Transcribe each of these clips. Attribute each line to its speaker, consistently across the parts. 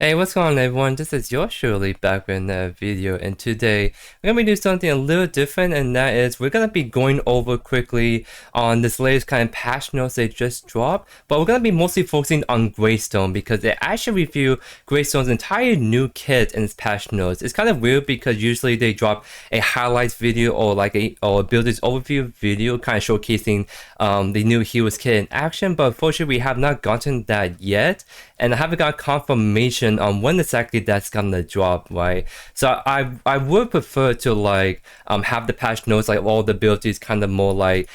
Speaker 1: Hey, what's going on everyone? This is JoeYoursTruly back with another video, and today we're gonna be doing something a little different, and that is we're gonna be going over quickly on this latest kind of patch notes they just dropped, but we're gonna be mostly focusing on Greystone because they actually review Greystone's entire new kit in its patch notes. It's kind of weird because usually they drop a highlights video or like a abilities overview video kind of showcasing the new heroes kit in action, but unfortunately we have not gotten that yet, and I haven't got confirmation on when exactly that's gonna drop, right? So I would prefer to like have the patch notes like all the abilities kind of more like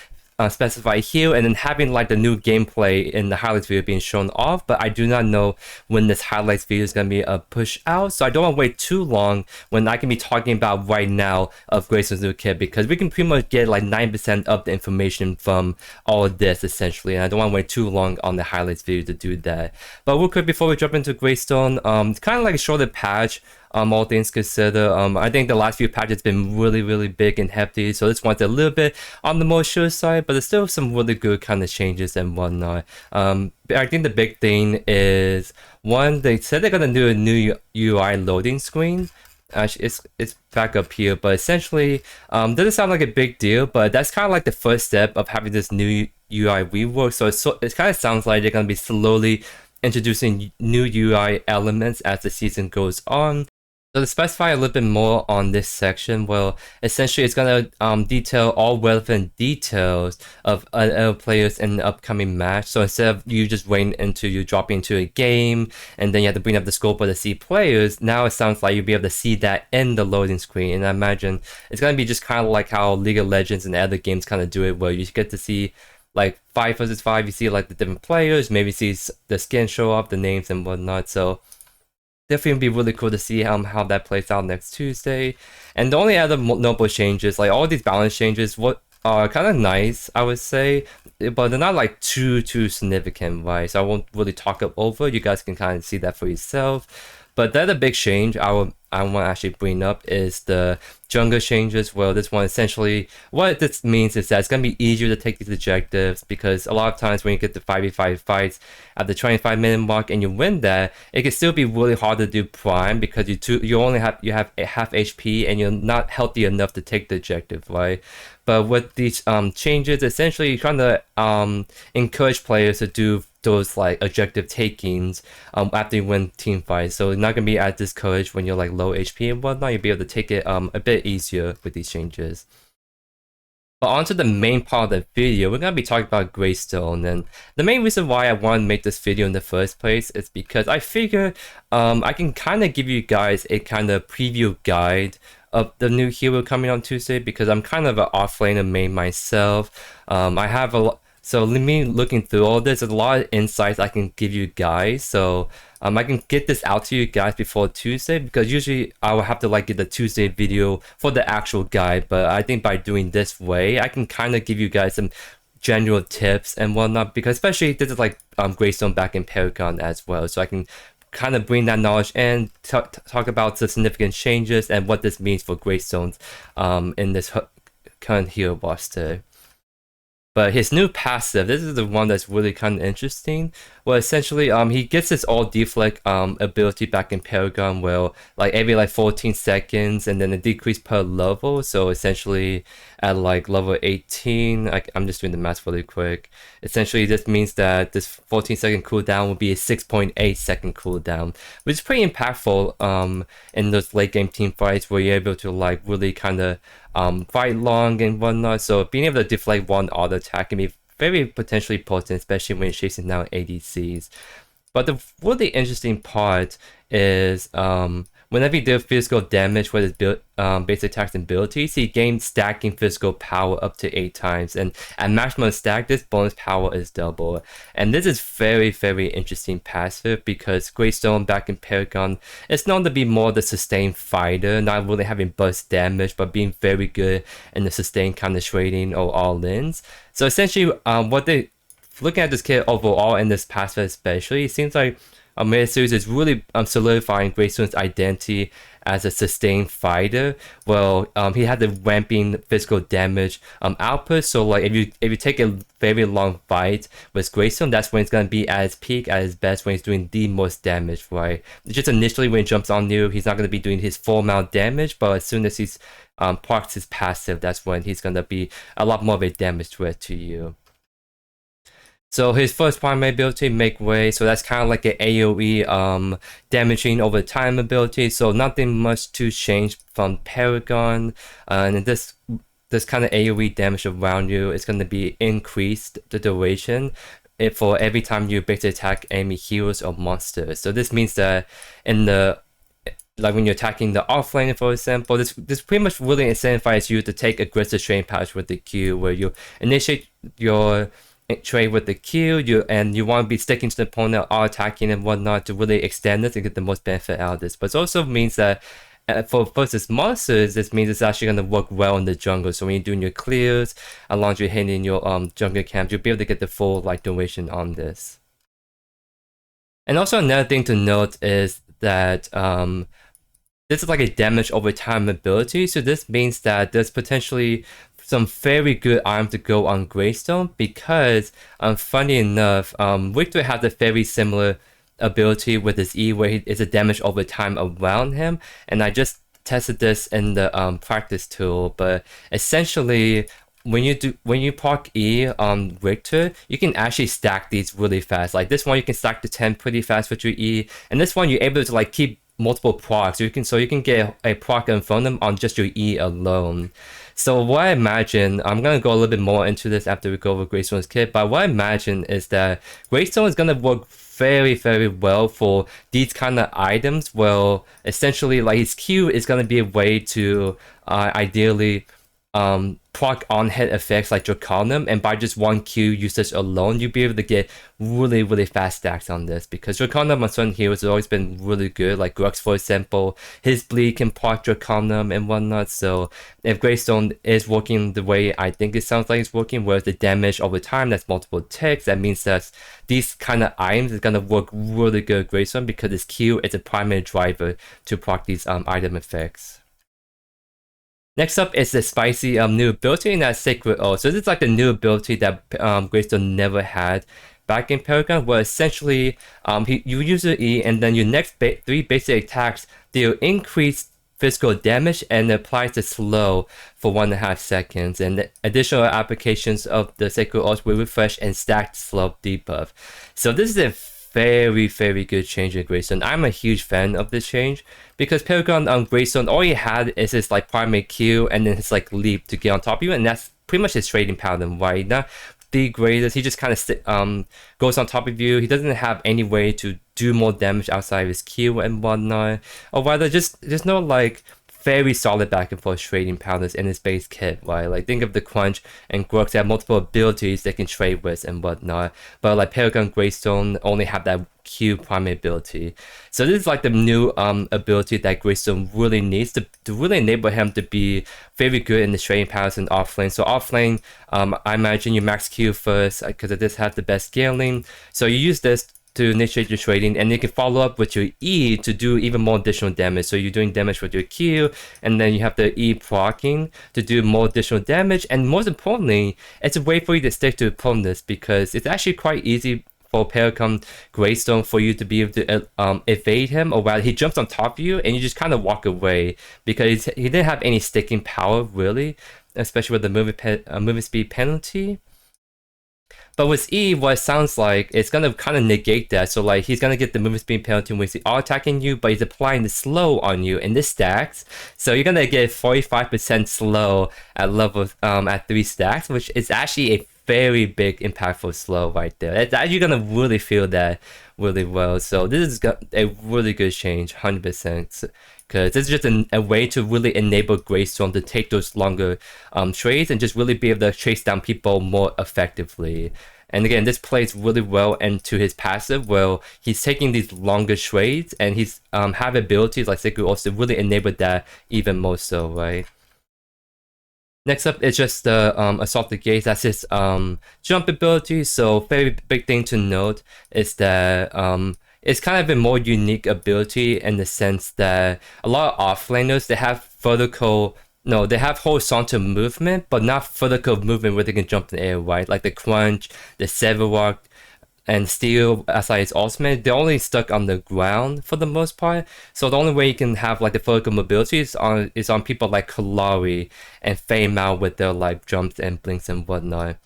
Speaker 1: specified here, and then having like the new gameplay in the highlights video being shown off, but I do not know when this highlights video is gonna be pushed out, so I don't want to wait too long when I can be talking about right now of Graystone's new kit, because we can pretty much get like 9% of the information from all of this essentially, and I don't want to wait too long on the highlights video to do that. But real quick before we jump into Greystone, it's kind of like a shorter patch. All things considered, I think the last few patches been really big and hefty, so this one's a little bit on the more sure side, but there's still some really good kind of changes and whatnot. I think the big thing is, one, they said they're gonna do a new UI loading screen. Actually, it's back up here, but essentially, doesn't sound like a big deal, but that's kind of like the first step of having this new UI rework. So it kind of sounds like they're gonna be slowly introducing new UI elements as the season goes on. So to specify a little bit more on this section, well, essentially it's gonna detail all relevant details of other players in the upcoming match. So instead of you just waiting until you drop into a game and then you have to bring up the scope to see players, now it sounds like you'll be able to see that in the loading screen. And I imagine it's gonna be just kind of like how League of Legends and other games kind of do it, where you get to see like 5 versus 5, you see like the different players, maybe see the skin show up, the names and whatnot. So definitely be really cool to see how that plays out next Tuesday. And the only other notable changes, like all these balance changes, what are kind of nice, I would say, but they're not like too significant, right? So I won't really talk it over. You guys can kind of see that for yourself. But the other big change I want to actually bring up is the jungle changes. Well, this one essentially, what this means is that it's going to be easier to take these objectives, because a lot of times when you get the 5v5 fights at the 25-minute mark and you win that, it can still be really hard to do prime because you only have half HP and you're not healthy enough to take the objective, right? But with these changes, essentially you're trying to encourage players to do those like objective takings after you win team fights. So you're not gonna be as discouraged when you're like low HP and whatnot. You'll be able to take it a bit easier with these changes. But onto the main part of the video, we're gonna be talking about Greystone, and the main reason why I want to make this video in the first place is because I figure I can kind of give you guys a kind of preview guide of the new hero coming on Tuesday, because I'm kind of an offlaner main myself. I have a lot. So me looking through all this, there's a lot of insights I can give you guys. So I can get this out to you guys before Tuesday, because usually I will have to like get the Tuesday video for the actual guide. But I think by doing this way, I can kind of give you guys some general tips and whatnot, because especially this is like Greystone back in Paragon as well. So I can kind of bring that knowledge and talk about the significant changes and what this means for Greystones in this current hero roster. But his new passive, this is the one that's really kind of interesting. Well, essentially, he gets his all deflect ability back in Paragon, where like every like 14 seconds, and then a decrease per level. So essentially, at like level 18, I'm just doing the math really quick. Essentially, this means that this 14-second cooldown will be a 6.8-second cooldown, which is pretty impactful in those late game team fights where you're able to like really kind of fight long and whatnot. So being able to deflect one auto attack can be very potentially potent, especially when you're chasing down ADCs. But the really interesting part is whenever you do physical damage with his base attacks and abilities, he gains stacking physical power up to 8 times, and at maximum stack, this bonus power is double. And this is very interesting passive, because Greystone back in Paragon is known to be more the sustained fighter, not really having burst damage, but being very good in the sustained kind of trading or all-ins. So essentially, what they looking at this kit overall and this passive especially, it seems like Meta Series is really solidifying Greystone's identity as a sustained fighter, well, he had the ramping physical damage output. So like if you take a very long fight with Greystone, that's when it's gonna be at its peak, at its best, when he's doing the most damage, right? Just initially when he jumps on you, he's not gonna be doing his full amount damage, but as soon as he's procs his passive, that's when he's gonna be a lot more of a damage threat to you. So his first primary ability, Make Way, so that's kind of like an AoE damaging over time ability, so nothing much to change from Paragon. And this kind of AoE damage around you is going to be increased the duration for every time you basically attack enemy heroes or monsters. So this means that in the like when you're attacking the offlane, for example, this pretty much really incentivizes you to take aggressive training patch with the Q, where you initiate your trade with the Q, you want to be sticking to the opponent, all attacking and whatnot to really extend this and get the most benefit out of this. But it also means that for versus monsters, this means it's actually going to work well in the jungle. So when you're doing your clears, along you're hitting your jungle camp, you'll be able to get the full like duration on this. And also another thing to note is that this is like a damage over time ability. So this means that there's potentially some very good item to go on Greystone because, funny enough, Victor has a very similar ability with his E where it's a damage over time around him, and I just tested this in the practice tool. But essentially, when you proc E on Victor, you can actually stack these really fast. Like this one, you can stack to 10 pretty fast with your E, and this one you're able to like keep multiple procs. So you can get a proc in front of them on just your E alone. So what I imagine, I'm going to go a little bit more into this after we go over Greystone's kit, but what I imagine is that Greystone is going to work very, very well for these kind of items. Well, essentially, like his Q is going to be a way to ideally proc on-hit effects like Draconium, and by just one Q usage alone, you'll be able to get really, really fast stacks on this, because Draconium on certain heroes has always been really good, like Grux, for example. His bleed can proc Draconium and whatnot, so if Greystone is working the way I think it sounds like it's working, where the damage over time, that's multiple ticks, that means that these kind of items is going to work really good with Greystone, because his Q is a primary driver to proc these item effects. Next up is the spicy new ability, and that's Sacred Oath. So this is like the new ability that Greystone never had back in Paragon, where essentially you use the E, and then your next 3 basic attacks deal increased physical damage and applies the slow for 1.5 seconds. And the additional applications of the Sacred Oath will refresh and stack slow debuff. So this is a very, very good change in Greystone. I'm a huge fan of this change, because Paragon on Greystone, all he had is his like primary Q and then his like leap to get on top of you, and that's pretty much his trading pattern, right? Not the greatest. He just kind of goes on top of you. He doesn't have any way to do more damage outside of his Q and whatnot, or rather, just there's no like very solid back and forth trading patterns in his base kit, right? Like think of the Crunch and Grux, they have multiple abilities they can trade with and whatnot, but like Paragon Greystone only have that Q primary ability. So this is like the new ability that Greystone really needs to really enable him to be very good in the trading patterns and offlane. So offlane, I imagine you max Q first, because this has the best scaling. So you use this to initiate your trading, and you can follow up with your E to do even more additional damage. So you're doing damage with your Q, and then you have the E proccing to do more additional damage, and most importantly, it's a way for you to stick to opponents, because it's actually quite easy for Paragon Greystone for you to be able to evade him, or rather he jumps on top of you and you just kind of walk away, because he didn't have any sticking power really, especially with the movement speed penalty. But with E, what it sounds like, it's gonna kind of negate that. So like he's gonna get the movement speed penalty when he's all attacking you, but he's applying the slow on you, and this stacks. So you're gonna get 45% slow at level at 3 stacks, which is actually a very big impactful slow right there. You're gonna really feel that really well. So this is a really good change, 100%. Because this is just a way to really enable Greystone to take those longer trades and just really be able to chase down people more effectively. And again, this plays really well into his passive, where he's taking these longer trades, and he's have abilities like Sacred Oath to really enable that even more so, right? Next up is just the Assault the Gates. That's his jump ability. So very big thing to note is that it's kind of a more unique ability in the sense that a lot of offlaners, they have vertical, no, they have horizontal movement, but not vertical movement where they can jump in the air, right? Like the Crunch, the Severark, and Steel, as like its ultimate, they're only stuck on the ground for the most part. So the only way you can have like the vertical mobility is on people like Kalari and Fame Out with their like jumps and blinks and whatnot.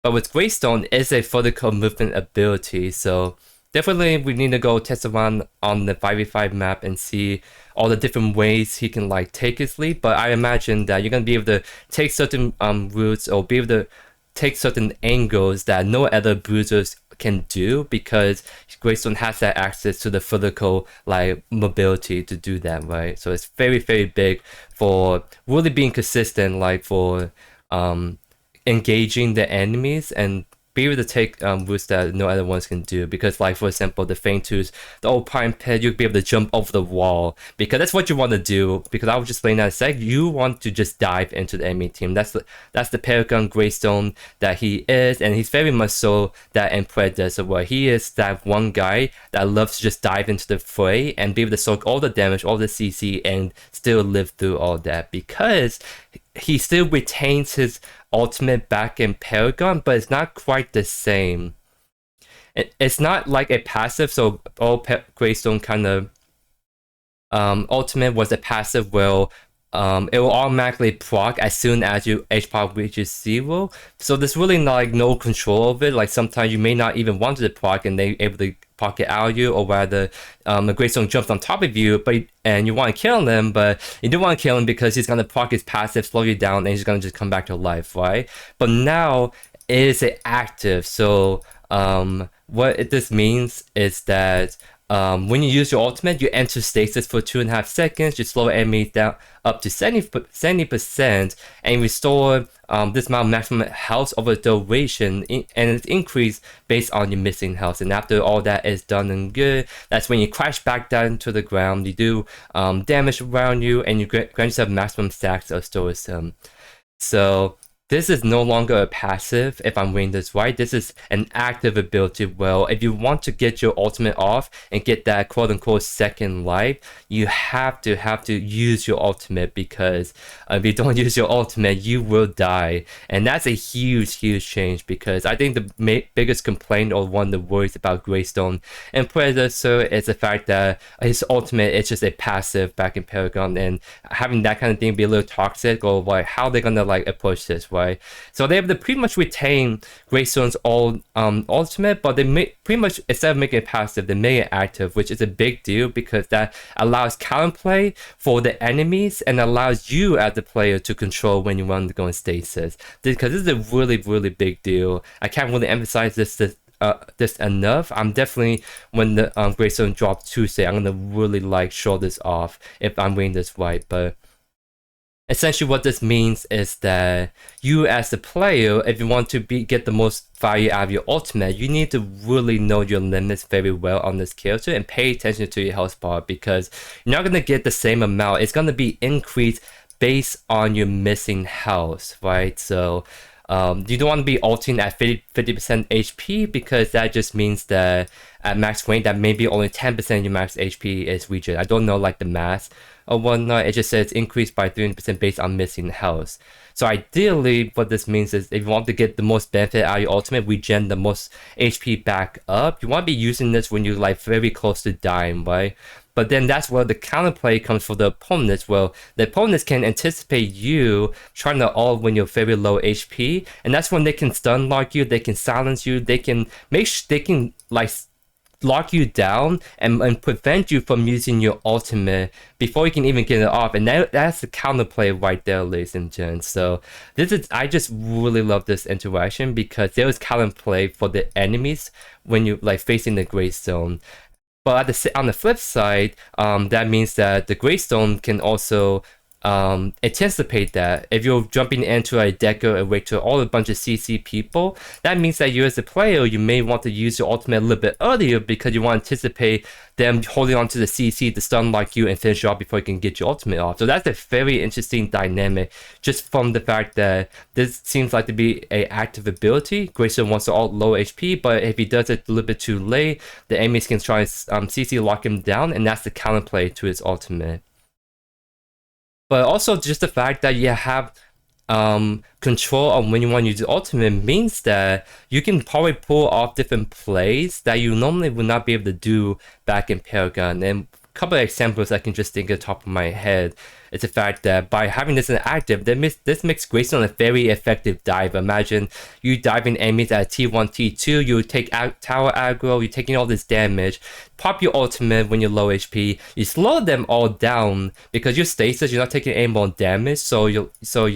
Speaker 1: But with Greystone, it's a vertical movement ability, so definitely we need to go test around on the 5v5 map and see all the different ways he can like take his lead. But I imagine that you're gonna be able to take certain routes or be able to take certain angles that no other bruisers can do because Greystone has that access to the vertical like mobility to do that, right? So it's very, very big for really being consistent, like for engaging the enemies and be able to take routes that no other ones can do. Because like for example the Faintus, the old Prime Pit, you'd be able to jump over the wall because that's what you want to do. Because I was just playing that a sec, you want to just dive into the enemy team. That's the Paragon Greystone that he is, and he's very much so that in Predecessor where he is that one guy that loves to just dive into the fray and be able to soak all the damage, all the CC, and still live through all that because he still retains his ultimate back in Paragon, but it's not quite the same. It's not like a passive, so all Greystone kind of ultimate was a passive where it will automatically proc as soon as your HP reaches 0. So there's really like no control of it. Like sometimes you may not even want to proc and they able to proc it out of you, or rather a Greystone jumps on top of you, and you want to kill him, but you don't want to kill him because he's gonna proc his passive, slow you down, and he's gonna just come back to life, right? But now it is active. So what this means is that when you use your ultimate, you enter stasis for 2.5 seconds, you slow enemies down up to 70%, and restore this amount of maximum health over the duration, and it's increased based on your missing health. And after all that is done and good, that's when you crash back down to the ground, you do damage around you, and you grant yourself maximum stacks of Stoicism. So this is no longer a passive, if I'm reading this right. This is an active ability. Well, if you want to get your ultimate off and get that quote-unquote second life, you have to use your ultimate, because if you don't use your ultimate, you will die. And that's a huge change, because I think the biggest complaint or one of the worries about Greystone and Predecessor is the fact that his ultimate is just a passive back in Paragon, and having that kind of thing be a little toxic, or like how they're gonna like approach this, right? So they have to pretty much retain Greystone's ultimate, but they pretty much, instead of making it passive, they make it active, which is a big deal because that allows counterplay for the enemies and allows you as the player to control when you want to go in stasis. Because this is a really big deal. I can't really emphasize this enough. I'm definitely, when the Greystone drops Tuesday, I'm gonna really like show this off if I'm reading this right. But essentially what this means is that you as the player, if you want to get the most value out of your ultimate, you need to really know your limits very well on this character and pay attention to your health bar, because you're not going to get the same amount. It's going to be increased based on your missing health, right? So you don't want to be ulting at 50% HP, because that just means that at max range, that maybe only 10% of your max HP is regen. I don't know like the math or whatnot. It just says increased by 300% based on missing health. So ideally, what this means is if you want to get the most benefit out of your ultimate, regen the most HP back up, you want to be using this when you're like very close to dying, right? But then that's where the counterplay comes for the opponents. Well, the opponents can anticipate you trying to ult when you're very low HP, and that's when they can stun lock you, they can silence you, they can like lock you down and prevent you from using your ultimate before you can even get it off. And that's the counterplay right there, ladies and gents. So I just really love this interaction, because there is counterplay for the enemies when you like facing the Greystone. But on the flip side, that means that the Greystone can also anticipate that. If you're jumping into a Deco and wait to all a bunch of CC people, that means that you as a player, you may want to use your ultimate a little bit earlier because you want to anticipate them holding on to the CC to stun like you and finish you off before you can get your ultimate off. So that's a very interesting dynamic just from the fact that this seems like to be a active ability. Greystone wants to ult low HP, but if he does it a little bit too late, the enemies can try and CC lock him down, and that's the counterplay to his ultimate. But also just the fact that you have control on when you want to use the ultimate means that you can probably pull off different plays that you normally would not be able to do back in Paragon. And a couple of examples I can just think at the top of my head is the fact that by having this in active, this makes Greystone a very effective dive. Imagine you diving enemies at T1, T2, you take out tower aggro, you're taking all this damage, pop your ultimate when you're low HP, you slow them all down because your stasis, you're not taking any more damage, so you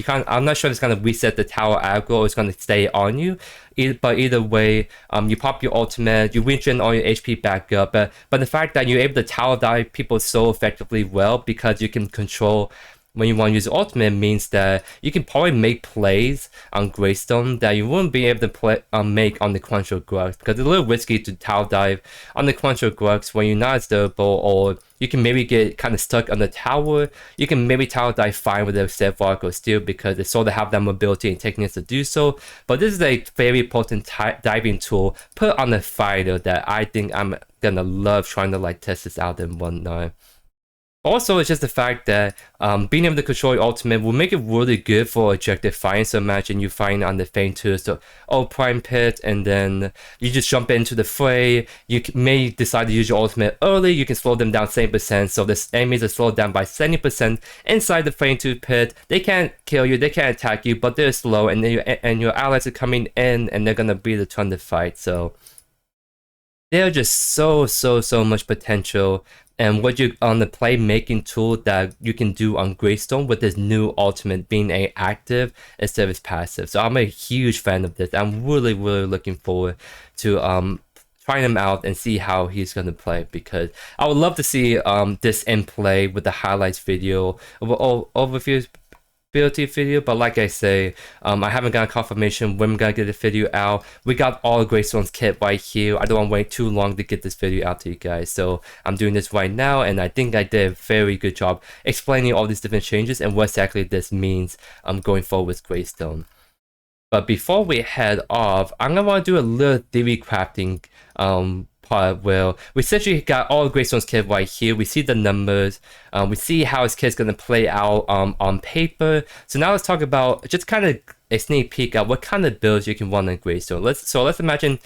Speaker 1: can't, I'm not sure if it's gonna reset the tower aggro or it's gonna stay on you. But either way, you pop your ultimate, you regen all your HP back up, but the fact that you're able to tower dive people so effectively well because you can control when you want to use ultimate means that you can probably make plays on Greystone that you wouldn't be able to make on the Crunch or Grux, because it's a little risky to tower dive on the Crunch or Grux when you're not as durable, or you can maybe get kind of stuck on the tower. You can maybe tower dive fine with a Steadrock or Steel because they sort of have that mobility and techniques to do so, but this is a very potent diving tool put on the fighter that I think I'm gonna love trying to like test this out and whatnot. Also, it's just the fact that being able to control your ultimate will make it really good for objective fighting. So imagine you find on the feint tool, so Prime Pit, and then you just jump into the fray. You may decide to use your ultimate early. You can slow them down 70%. So the enemies are slowed down by 70% inside the feint tool pit. They can't kill you, they can't attack you, but they're slow, and your allies are coming in, and they're gonna be the turn to fight. So there's just so much potential. And what you on the playmaking tool that you can do on Greystone with this new ultimate being a active instead of his passive. So I'm a huge fan of this. I'm really looking forward to trying him out and see how he's gonna play, because I would love to see this in play with the highlights video overview ability video. But like I say, I haven't got a confirmation when we're gonna get the video out. We got all Greystone's kit right here. I don't want to wait too long to get this video out to you guys, so I'm doing this right now, and I think I did a very good job explaining all these different changes and what exactly this means going forward with Greystone. But before we head off, I'm gonna want to do a little theory crafting part where we essentially got all Greystone's kit right here. We see the numbers, we see how his kit's gonna play out on paper. So now let's talk about just kind of a sneak peek at what kind of builds you can run on Greystone. Let's imagine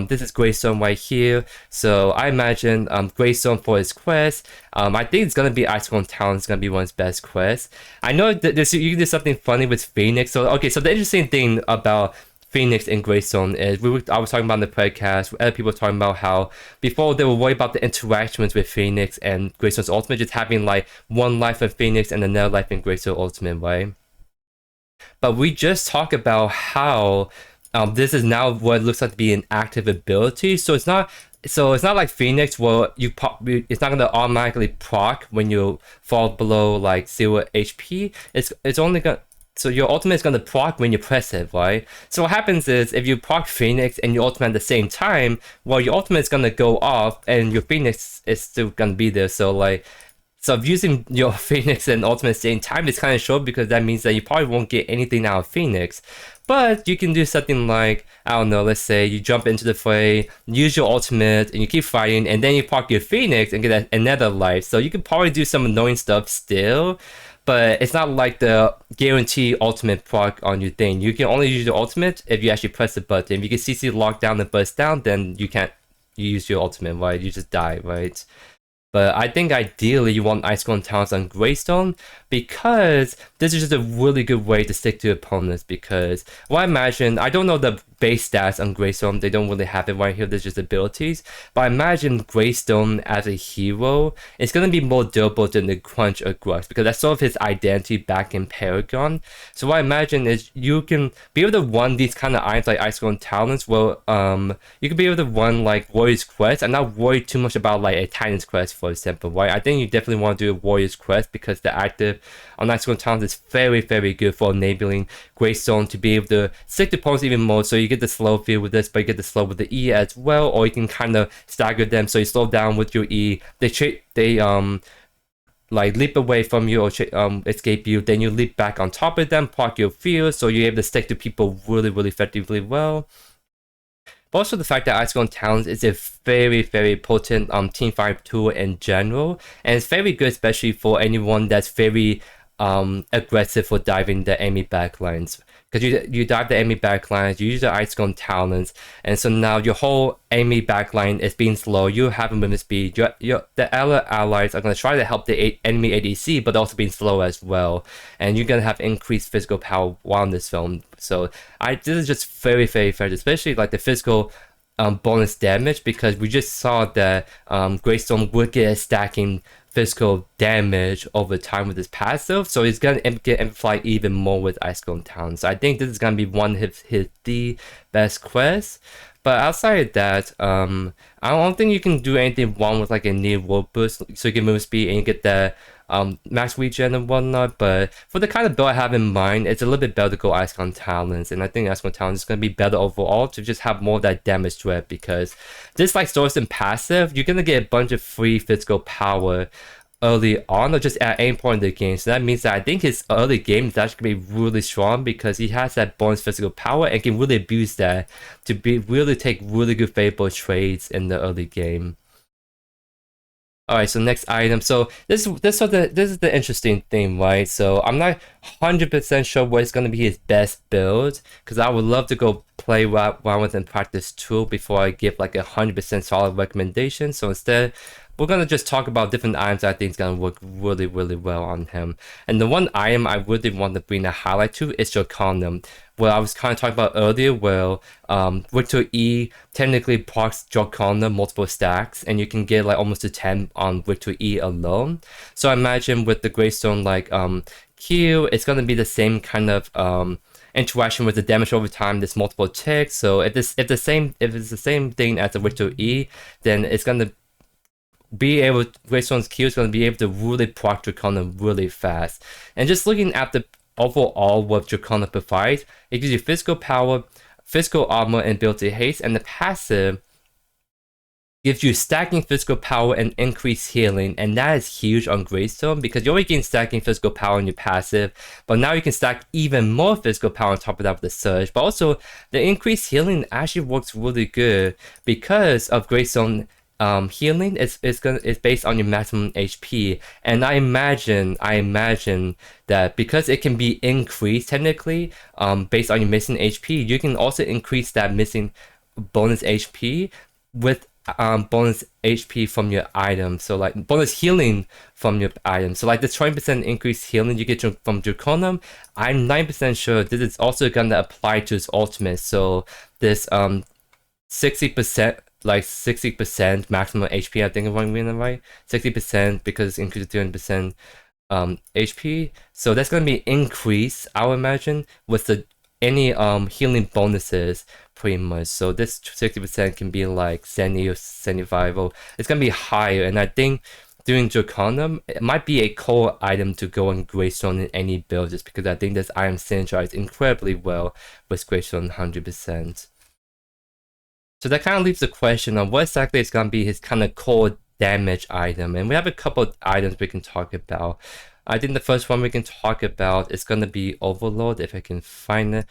Speaker 1: this is Greystone right here. So I imagine Greystone for his quest. I think it's gonna be Icicle Talent. It's gonna be one of his best quests. I know that you can do something funny with Phoenix. So okay, so the interesting thing about Phoenix and Greystone is I was talking about in the podcast, other people were talking about how before they were worried about the interactions with Phoenix and Greystone's ultimate, just having like one life in Phoenix and another life in Greystone ultimate, right? But we just talked about how this is now what looks like to be an active ability. So it's not like Phoenix where it's not gonna automatically proc when you fall below like 0 HP. It's only gonna, so your ultimate is gonna proc when you press it, right? So what happens is if you proc Phoenix and your ultimate at the same time, well, your ultimate is gonna go off and your Phoenix is still gonna be there. So if using your Phoenix and ultimate at the same time, it's kind of short because that means that you probably won't get anything out of Phoenix. But you can do something like, I don't know, let's say you jump into the fray, use your ultimate, and you keep fighting, and then you proc your Phoenix and get another life. So you can probably do some annoying stuff still, but it's not like the guarantee ultimate proc on your thing. You can only use your ultimate if you actually press the button. If you can CC lock down and burst down, then you can't use your ultimate, right? You just die, right? But I think ideally you want Icicle Talents on Greystone because this is just a really good way to stick to opponents. Because, well, I imagine, I don't know the base stats on Greystone, they don't really have it right here, there's just abilities. But I imagine Greystone as a hero is going to be more durable than the Crunch or Grux, because that's sort of his identity back in Paragon. So what I imagine is you can be able to run these kind of items like Icicle Talents, well, you can be able to run like Warrior's Quest and not worry too much about like a Titan's Quest for example, right? I think you definitely want to do a Warrior's Quest because the active on Ice Golem Talons is very, very good for enabling Greystone to be able to stick to opponents even more. So you get the slow feel with this, but you get the slow with the E as well, or you can kind of stagger them. So you slow down with your E. They like leap away from you or escape you, then you leap back on top of them, proc your field, so you're able to stick to people really, really effectively well. But also the fact that Ice Golem Talons is a very, very potent teamfight tool in general, and it's very good especially for anyone that's very aggressive for diving the enemy backlines. Because you dive the enemy backlines, you use the Ice Golem Talons, and so now your whole enemy backline is being slow, you have movement speed, the other allies are going to try to help the enemy ADC, but also being slow as well. And you're going to have increased physical power while in this film. So this is just very, very fair, especially like the physical bonus damage, because we just saw that Greystone would get a stacking physical damage over time with his passive, so he's gonna get amplified even more with Ice Golem Talons. So I think this is gonna be one of the best quests. But outside of that, I don't think you can do anything wrong with like a near world boost, so you can move speed and you get the max regen and whatnot. But for the kind of build I have in mind, it's a little bit better to go Ice Golem Talons, and I think Ice Golem Talons is going to be better overall to just have more of that damage threat, because just like Stoicism passive, you're going to get a bunch of free physical power early on or just at any point in the game. So that means that I think his early game is actually going to be really strong, because he has that bonus physical power and can really abuse that to really take really good favorable trades in the early game. Alright, so next item. So this is the interesting thing, right? So I'm not 100% sure what is going to be his best build, because I would love to go play around with and practice too before I give like 100% solid recommendation. So instead, we're going to just talk about different items I think is going to work really, really well on him. And the one item I really want to bring a highlight to is Draconium. Well, I was kind of talking about earlier, where Victor E technically procs Draconium multiple stacks, and you can get like almost a 10 on Victor E alone. So I imagine with the Greystone like Q, it's going to be the same kind of interaction with the damage over time. There's multiple ticks, so if it's the same thing as the Victor E, then it's going to be able, Greystone's Q is going to be able to really proc Draconium really fast. And just looking at the overall what Draconium provides, it gives you physical power, physical armor, and ability haste, and the passive gives you stacking physical power and increased healing, and that is huge on Greystone, because you're already getting stacking physical power in your passive, but now you can stack even more physical power on top of that with the surge. But also the increased healing actually works really good because of Greystone healing is based on your maximum HP, and I imagine that because it can be increased technically based on your missing HP, you can also increase that missing bonus HP with bonus HP from your item, so like bonus healing from your item. So like the 20% increased healing you get from Draconium, I'm 9% sure this is also gonna apply to his ultimate. So this 60%, like 60% maximum HP, I think if I'm reading it right, 60% because it's increased to 200% HP. So that's gonna be increased, I would imagine, with any healing bonuses pretty much. So this 60% can be like 70 or 75, or it's gonna be higher. And I think doing Draconium, it might be a core item to go on Greystone in any build, just because I think this item synergizes incredibly well with Greystone 100%. So that kind of leaves the question of what exactly is going to be his kind of core damage item. And we have a couple of items we can talk about. I think the first one we can talk about is going to be Overload, if I can find it.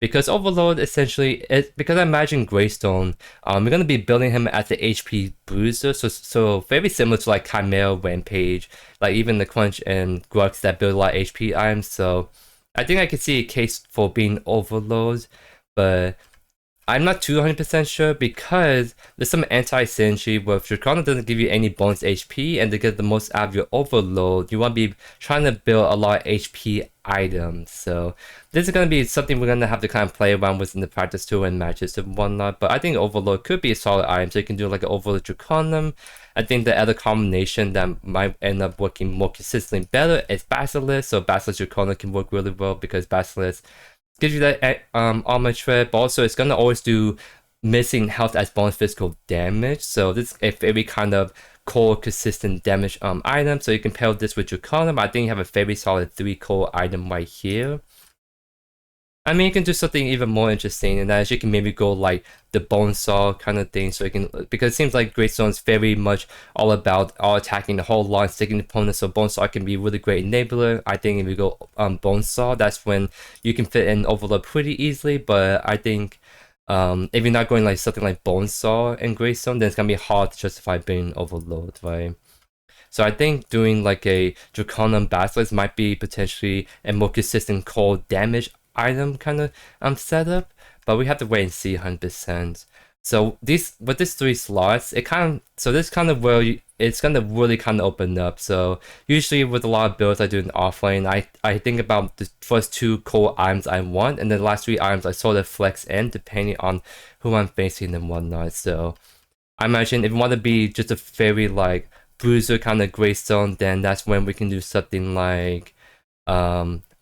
Speaker 1: Because Overload essentially is, because I imagine Greystone, we're going to be building him as the HP booster. So very similar to like Chimera, Rampage, like even the Crunch and Grux that build a lot of HP items. So I think I can see a case for being Overload, but I'm not 200% sure, because there's some anti-synergy where if Draconium doesn't give you any bonus HP, and to get the most out of your Overload, you want to be trying to build a lot of HP items. So this is going to be something we're going to have to kind of play around with in the practice too and matches and whatnot. But I think Overload could be a solid item, so you can do like an Overload Draconium. I think the other combination that might end up working more consistently better is Basilisk. So Basilisk Draconium can work really well, because Basilisk gives you that armor threat, but also it's gonna always do missing health as bonus physical damage. So this is a very kind of core consistent damage item. So you can pair this with Draconium. I think you have a very solid 3 core item right here. I mean, you can do something even more interesting, and that is you can maybe go like the bone saw kind of thing. So you can, because it seems like Greystone is very much all about all attacking the whole line, sticking opponents. So bone saw can be a really great enabler. I think if you go bone saw, that's when you can fit in overload pretty easily. But I think if you're not going like something like bone saw in Greystone, then it's gonna be hard to justify being overload, right? So I think doing like a Draconium Basilisk might be potentially a more consistent cold damage item kind of setup, but we have to wait and see 100%. So these with these 3 slots, it kind of, so this kind of where it's gonna really kind of open up. So usually with a lot of builds I do in offlane, I think about the first 2 core items I want, and then the last 3 items I sort of flex in depending on who I'm facing and whatnot. So I imagine if you want to be just a very like bruiser kind of Greystone, then that's when we can do something like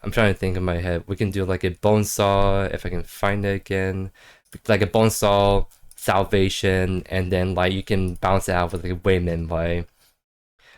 Speaker 1: I'm trying to think in my head. We can do like a bone saw if I can find it again, like a bone saw salvation, and then like you can bounce it out with like a Wayman, right?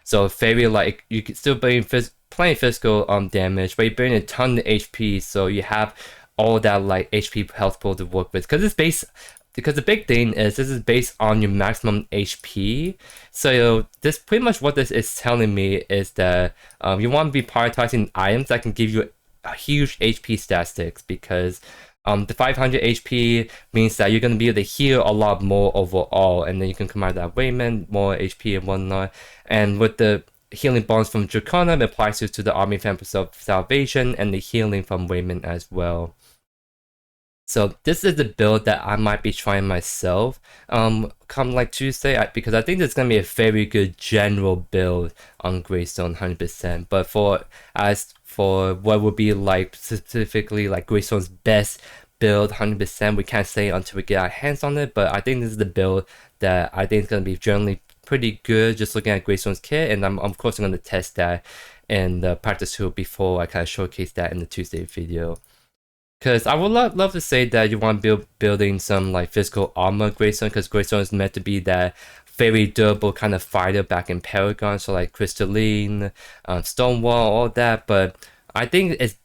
Speaker 1: So very like you can still be playing physical damage, but you're burning a ton of HP, so you have all that like HP health pool to work with. Because the big thing is this is based on your maximum HP. So this pretty much what this is telling me is that you want to be prioritizing items that can give you a huge HP statistics, because the 500 HP means that you're going to be able to heal a lot more overall, and then you can come out of that Wayman, more HP and whatnot. And with the healing bonds from Draconium, it applies to the Army Fan Salvation and the healing from Wayman as well. So this is the build that I might be trying myself come like Tuesday, because I think there's gonna be a very good general build on Greystone 100%. But as for what would be like specifically like Greystone's best build 100%, we can't say until we get our hands on it. But I think this is the build that I think is gonna be generally pretty good just looking at Greystone's kit, and I'm of course going to test that in the practice tool before I kind of showcase that in the Tuesday video. Because I would love to say that you want to building some like physical armor Greystone, because Greystone is meant to be that very durable kind of fighter back in Paragon, so like Crystalline, Stonewall, all that. But I think it's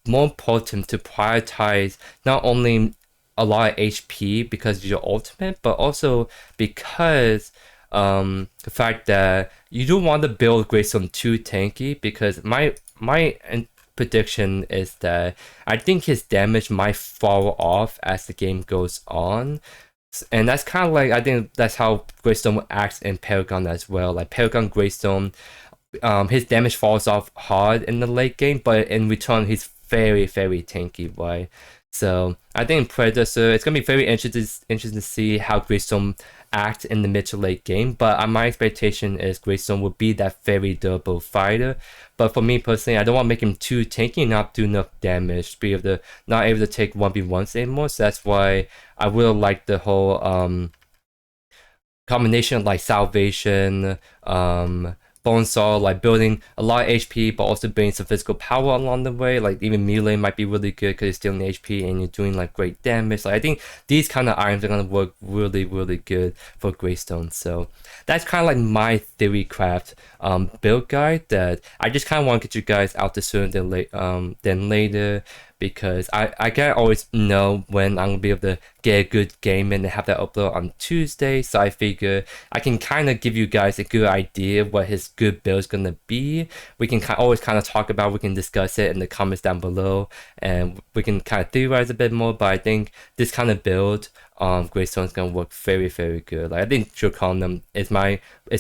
Speaker 1: more important to prioritize not only a lot of HP because of your ultimate, but also because the fact that you don't want to build Greystone too tanky, because my prediction is that I think his damage might fall off as the game goes on. And that's kind of like, I think that's how Greystone acts in Paragon as well. Like Paragon Greystone, his damage falls off hard in the late game, but in return he's very tanky, right? So I think in Predecessor, it's gonna be very interesting to see how Greystone act in the mid to late game. But my expectation is Greystone will be that very durable fighter. But for me personally, I don't want to make him too tanky and not do enough damage to be able to not able to take 1v1s anymore. So that's why I will like the whole combination of like salvation, Bonesaw, like building a lot of HP but also building some physical power along the way. Like even melee might be really good because you're stealing HP and you're doing like great damage. Like I think these kind of items are gonna work really good for Greystone. So that's kind of like my Theorycraft build guide that I just kind of want to get you guys out to sooner than later, because I can't always know when I'm gonna be able to get a good game in and have that upload on Tuesday. So I figure I can kind of give you guys a good idea of what his good build is gonna be. We can always kind of talk about, we can discuss it in the comments down below, and we can kind of theorize a bit more. But I think this kind of build Greystone is gonna work very good. Like I think Draconium is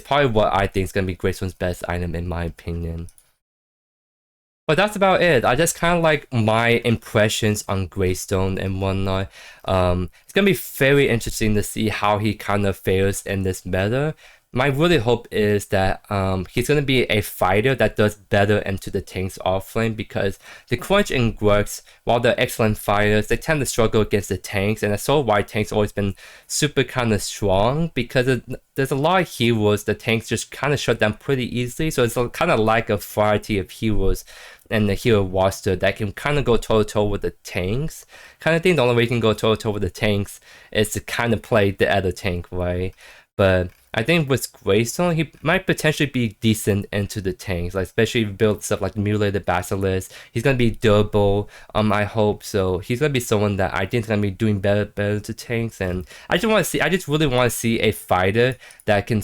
Speaker 1: probably what I think is gonna be Greystone's best item in my opinion. But that's about it. I just kind of like my impressions on Greystone and whatnot. It's gonna be very interesting to see how he kind of fares in this meta. My really hope is that he's gonna be a fighter that does better into the tanks offlane, because the Crunch and Grux, while they're excellent fighters, they tend to struggle against the tanks, and that's sort of why tanks always been super kind of strong, because there's a lot of heroes the tanks just kind of shut down pretty easily. So it's kind of like a variety of heroes and the hero roster that can kind of go toe-to-toe with the tanks kind of thing. The only way you can go toe-to-toe with the tanks is to kind of play the other tank, right? But I think with Greystone, he might potentially be decent into the tanks, like especially if you build stuff like Mutilated Basilisk. He's gonna be durable. I hope so. He's gonna be someone that I think is gonna be doing better to tanks, and I just really want to see a fighter that can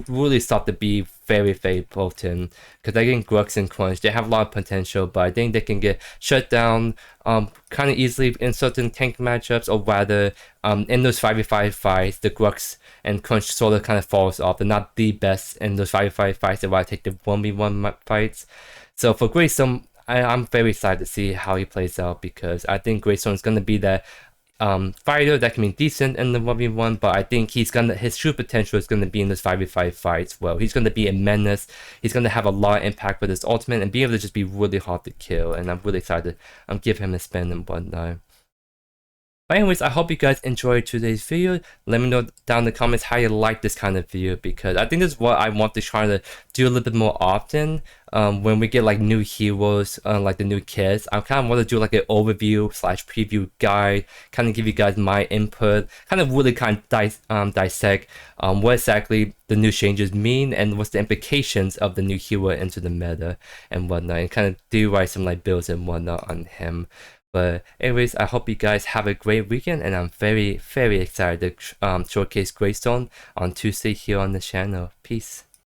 Speaker 1: really stop the B very potent. Because I think Grux and Crunch, they have a lot of potential, but I think they can get shut down kind of easily in certain tank matchups, or rather in those 5v5 fights, the Grux and Crunch sort of kind of falls off. They're not the best in those 5v5 fights. They want to take the 1v1 fights. So for Greystone, I'm very excited to see how he plays out, because I think Greystone is going to be that fighter that can be decent in the 1v1, but I think his true potential is gonna be in this 5v5 fights. Well, he's gonna be a menace. He's gonna have a lot of impact with his ultimate and be able to just be really hard to kill. And I'm really excited to give him a spin and whatnot. But anyways, I hope you guys enjoyed today's video. Let me know down in the comments how you like this kind of video, because I think this is what I want to try to do a little bit more often. When we get like new heroes, like the new kits, I kind of want to do like an overview / preview guide, kind of give you guys my input, kind of really kind of dissect what exactly the new changes mean and what's the implications of the new hero into the meta and whatnot, and kind of do write some like builds and whatnot on him. But anyways, I hope you guys have a great weekend, and I'm very excited to showcase Greystone on Tuesday here on the channel. Peace.